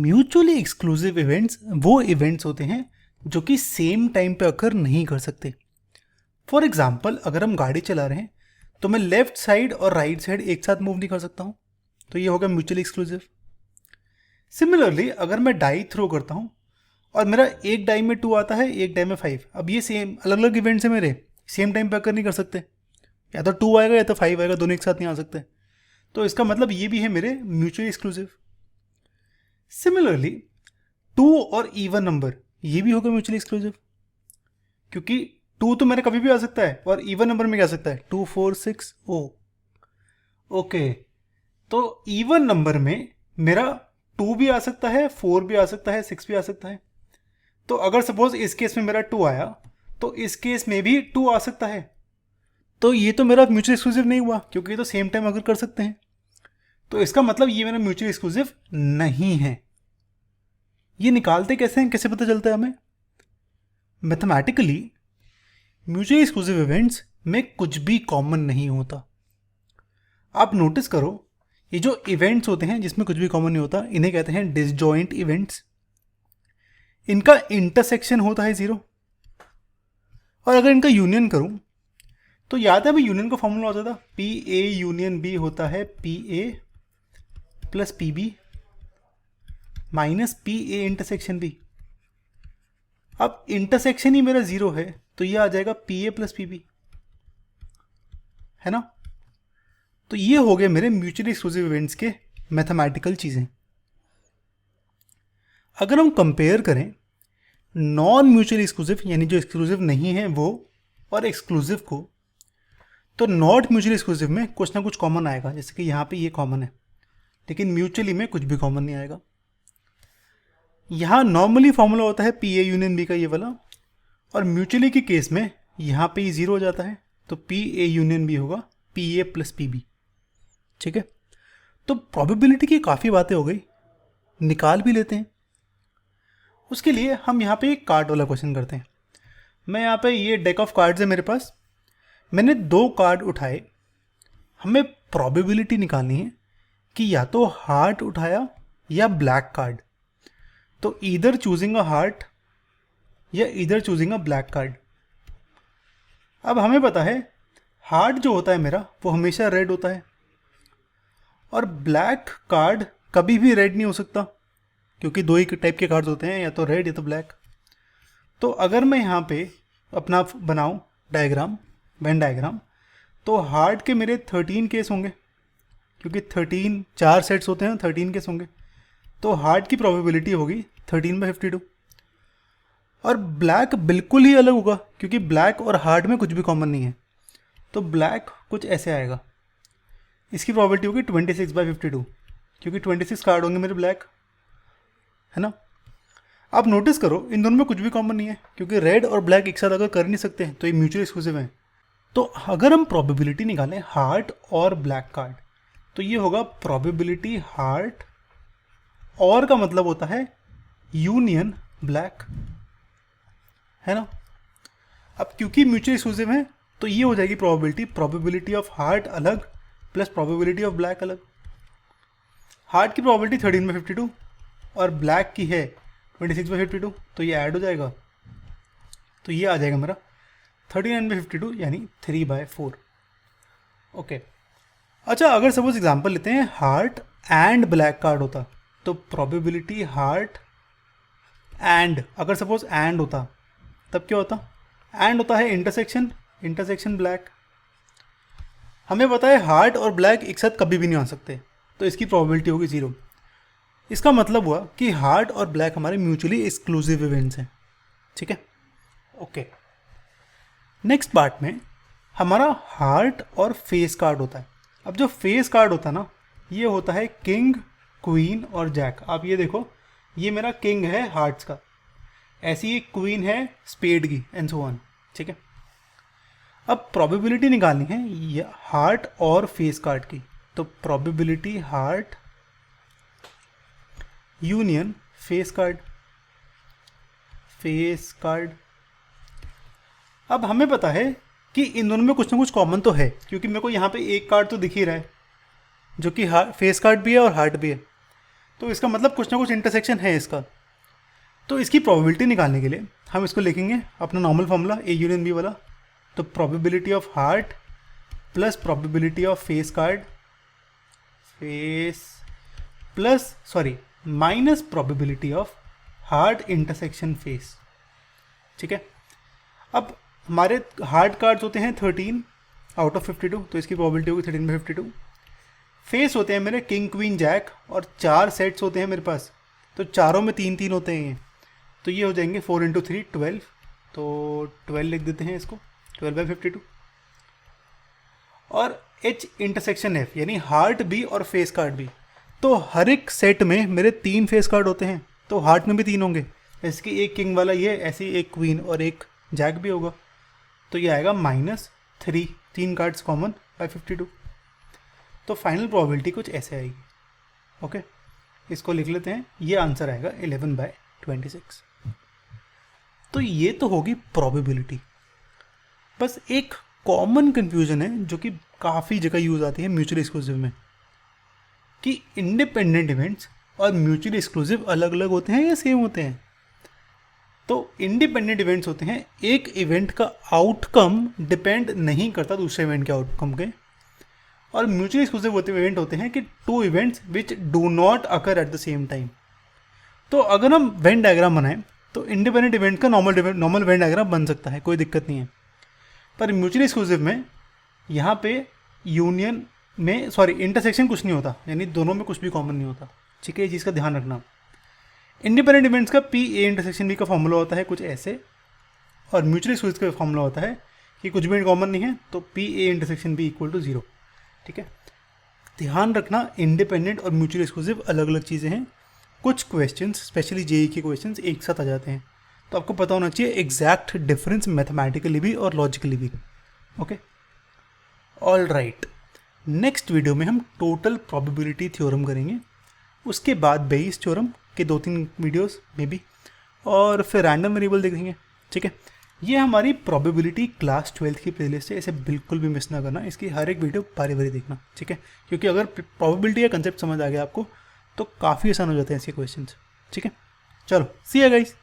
Mutually exclusive events वो events होते हैं जो कि सेम टाइम पे अकर नहीं कर सकते। फॉर एग्जाम्पल, अगर हम गाड़ी चला रहे हैं तो मैं लेफ्ट साइड और राइट साइड एक साथ मूव नहीं कर सकता हूँ, तो ये होगा म्यूचुअली एक्सक्लूसिव। सिमिलरली, अगर मैं डाई थ्रो करता हूँ और मेरा एक डाई में 2 आता है, एक डाई में 5, अब ये सेम अलग अलग इवेंट्स हैं मेरे, सेम टाइम पे अकर नहीं कर सकते। या तो 2 आएगा या तो 5 आएगा, दोनों एक साथ नहीं आ सकते। तो इसका मतलब ये भी है मेरे म्यूचुअली एक्सक्लूसिव। सिमिलरली 2 और इवन नंबर ये भी होगा म्यूचुअली एक्सक्लूसिव, क्योंकि 2 तो मेरा कभी भी आ सकता है और इवन नंबर में क्या आ सकता है, 2 4 6 ओ। ओके, तो इवन नंबर में मेरा 2 भी आ सकता है, 4 भी आ सकता है, 6 भी आ सकता है। तो अगर सपोज इस केस में मेरा 2 आया तो इस केस में भी 2 आ सकता है। तो ये तो मेरा म्यूचुअली एक्सक्लूसिव नहीं हुआ, क्योंकि ये तो सेम टाइम अगर कर सकते हैं। तो इसका मतलब ये मेरा म्यूचुअली एक्सक्लूसिव नहीं है। ये निकालते कैसे हैं, कैसे पता चलता है हमें? मैथमेटिकली म्यूचुअली एक्सक्लूसिव इवेंट्स में कुछ भी कॉमन नहीं होता। आप नोटिस करो, ये जो इवेंट्स होते हैं जिसमें कुछ भी कॉमन नहीं होता, इन्हें कहते हैं डिसजॉइंट इवेंट्स। इनका इंटरसेक्शन होता है 0। और अगर इनका यूनियन करूं तो याद है भाई, यूनियन का फॉर्मूला होता था पी ए यूनियन बी होता है P A plus P B minus P A intersection B. अब इंटरसेक्शन ही मेरा 0 है तो ये आ जाएगा P A plus P B, है ना। तो ये हो गए मेरे म्यूचुअली एक्सक्लूसिव इवेंट्स के मैथमेटिकल चीज़ें। अगर हम कंपेयर करें नॉन म्यूचुअली एक्सक्लूसिव, यानी जो एक्सक्लूसिव नहीं है वो, और एक्सक्लूसिव को, तो नॉट म्यूचुअली एक्सक्लूसिव में कुछ ना कुछ कॉमन आएगा। जैसे कि यहाँ पे ये कॉमन है, लेकिन म्यूचुअली में कुछ भी कॉमन नहीं आएगा। यहाँ नॉर्मली फॉर्मूला होता है पी ए यूनियन बी का, ये वाला, और म्यूचुअली के केस में यहाँ पे ये 0 हो जाता है, तो पी ए यूनियन बी होगा P A plus P B. ठीक है, तो प्रोबेबिलिटी की काफ़ी बातें हो गई, निकाल भी लेते हैं। उसके लिए हम यहाँ पे एक कार्ड वाला क्वेश्चन करते हैं। मैं यहाँ पे, ये डेक ऑफ कार्ड्स है मेरे पास, मैंने 2 कार्ड उठाए। हमें प्रोबेबिलिटी निकालनी है कि या तो हार्ट उठाया या ब्लैक कार्ड। तो ईदर चूजिंग अ हार्ट या either choosing a black card. अब हमें पता है हार्ट जो होता है मेरा वो हमेशा रेड होता है, और ब्लैक कार्ड कभी भी रेड नहीं हो सकता, क्योंकि 2 ही टाइप के कार्ड्स होते हैं, या तो रेड या तो ब्लैक। तो अगर मैं यहाँ पे अपना बनाऊँ डायग्राम, वेन डायग्राम, तो हार्ट के मेरे 13 केस होंगे, क्योंकि 13 4 सेट्स होते हैं, 13 केस होंगे। तो हार्ट की प्रोबेबिलिटी होगी 13/52। और ब्लैक बिल्कुल ही अलग होगा, क्योंकि ब्लैक और हार्ट में कुछ भी कॉमन नहीं है। तो ब्लैक कुछ ऐसे आएगा, इसकी प्रोबेबिलिटी होगी 26/52, क्योंकि 26 कार्ड होंगे मेरे ब्लैक, है ना। आप नोटिस करो इन दोनों में कुछ भी कॉमन नहीं है, क्योंकि रेड और ब्लैक एक साथ अगर कर नहीं सकते हैं तो ये म्यूचुअली एक्सक्लूसिव है। तो अगर हम प्रोबेबिलिटी निकालें हार्ट और ब्लैक कार्ड, तो ये होगा प्रोबेबिलिटी हार्ट, और का मतलब होता है यूनियन ब्लैक, है ना। अब क्योंकि म्यूचुअली एक्सक्लूसिव है तो ये हो जाएगी प्रोबेबिलिटी ऑफ हार्ट अलग प्लस प्रोबेबिलिटी ऑफ ब्लैक अलग। हार्ट की प्रोबेबिलिटी 13/52 और ब्लैक की है 26/52, तो ये ऐड हो जाएगा, तो ये आ जाएगा मेरा 39/52, यानी 3/4। ओके, अच्छा, अगर सपोज एग्जांपल लेते हैं हार्ट एंड ब्लैक कार्ड होता, तो प्रोबेबिलिटी हार्ट एंड, अगर सपोज एंड होता तब क्या होता? एंड होता है इंटरसेक्शन ब्लैक। हमें पता है हार्ट और ब्लैक एक साथ कभी भी नहीं आ सकते, तो इसकी प्रोबेबिलिटी होगी 0। इसका मतलब हुआ कि हार्ट और ब्लैक हमारे म्यूचुअली एक्सक्लूसिव इवेंट्स हैं। ठीक है, ओके। नेक्स्ट पार्ट में हमारा हार्ट और फेस कार्ड होता है। अब जो फेस कार्ड होता है ना, ये होता है किंग, क्वीन और जैक। आप ये देखो, ये मेरा किंग है हार्ट्स का, ऐसी एक क्वीन है स्पेड की, एंड सो ऑन। ठीक है, अब प्रोबेबिलिटी निकालनी है ये हार्ट और फेस कार्ड की, तो probability heart union face card. अब हमें पता है कि इन दोनों में कुछ ना कुछ कॉमन तो है, क्योंकि मेरे को यहाँ पे एक कार्ड तो दिख ही रहा है जो कि फेस कार्ड भी है और हार्ट भी है। तो इसका मतलब कुछ ना कुछ इंटरसेक्शन है इसका। तो इसकी प्रोबेबिलिटी निकालने के लिए हम इसको लिखेंगे अपना normal formula A union B वाला। तो probability of heart plus probability of face card minus probability of heart intersection face. ठीक है, अब हमारे हार्ट कार्ड्स होते हैं 13 आउट ऑफ 52, तो इसकी प्रोबेबिलिटी होगी 13 में 52। फेस होते हैं मेरे किंग क्वीन जैक, और 4 सेट्स होते हैं मेरे पास, तो चारों में 3-3 होते हैं ये, तो ये हो जाएंगे 4 × 3 12, तो 12 लिख देते हैं इसको, 12/52। और H इंटरसेक्शन F यानी हार्ट भी और फेस कार्ड भी, तो हर एक सेट में मेरे 3 फेस कार्ड होते हैं, तो हार्ट में भी 3 होंगे, जैसे कि एक किंग वाला ये, ऐसे ही एक क्वीन और एक जैक भी होगा, तो ये आएगा -3, 3 कार्ड्स कॉमन बाय 52। तो फाइनल प्रोबेबिलिटी कुछ ऐसे आएगी। ओके, इसको लिख लेते हैं, ये आंसर आएगा 11/26। तो ये तो होगी प्रोबेबिलिटी। बस एक कॉमन कंफ्यूजन है जो कि काफ़ी जगह यूज आती है म्यूचुअली एक्सक्लूसिव में, कि इंडिपेंडेंट इवेंट्स और म्यूचुअली एक्सक्लूसिव अलग अलग होते हैं या सेम होते हैं। तो इंडिपेंडेंट इवेंट्स होते हैं, एक इवेंट का आउटकम डिपेंड नहीं करता दूसरे इवेंट के आउटकम के, और म्यूचुअली एक्सक्लूसिव इवेंट होते हैं कि 2 events which do not occur at the same time. तो अगर हम वेन डायग्राम बनाएं तो इंडिपेंडेंट इवेंट का नॉर्मल वेन डायग्राम बन सकता है, कोई दिक्कत नहीं है। पर म्यूचुअली एक्सक्लूसिव में यहाँ पे यूनियन में इंटरसेक्शन कुछ नहीं होता, यानी दोनों में कुछ भी कॉमन नहीं होता। ठीक है, ये चीज़ का ध्यान रखना। इंडिपेंडेंट इवेंट्स का पी ए इंटरसेक्शन बी का फॉर्मूला होता है कुछ ऐसे, और म्यूचुअली एक्सक्लूसिव का फॉर्मूला होता है कि कुछ भी कॉमन नहीं है तो P A intersection B equal to 0। ठीक है, ध्यान रखना इंडिपेंडेंट और म्यूचुअली एक्सक्लूसिव अलग अलग चीज़ें हैं। कुछ क्वेश्चंस स्पेशली जेई के क्वेश्चंस एक साथ आ जाते हैं, तो आपको पता होना चाहिए एग्जैक्ट डिफरेंस मैथमेटिकली भी और लॉजिकली भी। Okay, all right, next video में हम टोटल प्रोबेबिलिटी थ्योरम करेंगे, उसके बाद बेस थ्योरम के 2-3 वीडियोस में भी, और फिर रैंडम वेरिएबल देखेंगे। ठीक है, ये हमारी प्रोबेबिलिटी क्लास 12th की प्लेलिस्ट है, इसे बिल्कुल भी मिस ना करना, इसकी हर एक वीडियो बारी बारी देखना। ठीक है, क्योंकि अगर प्रोबेबिलिटी का कंसेप्ट समझ आ गया आपको तो काफ़ी आसान हो जाते हैं ऐसे क्वेश्चंस। ठीक है, चलो सी यू गाइस।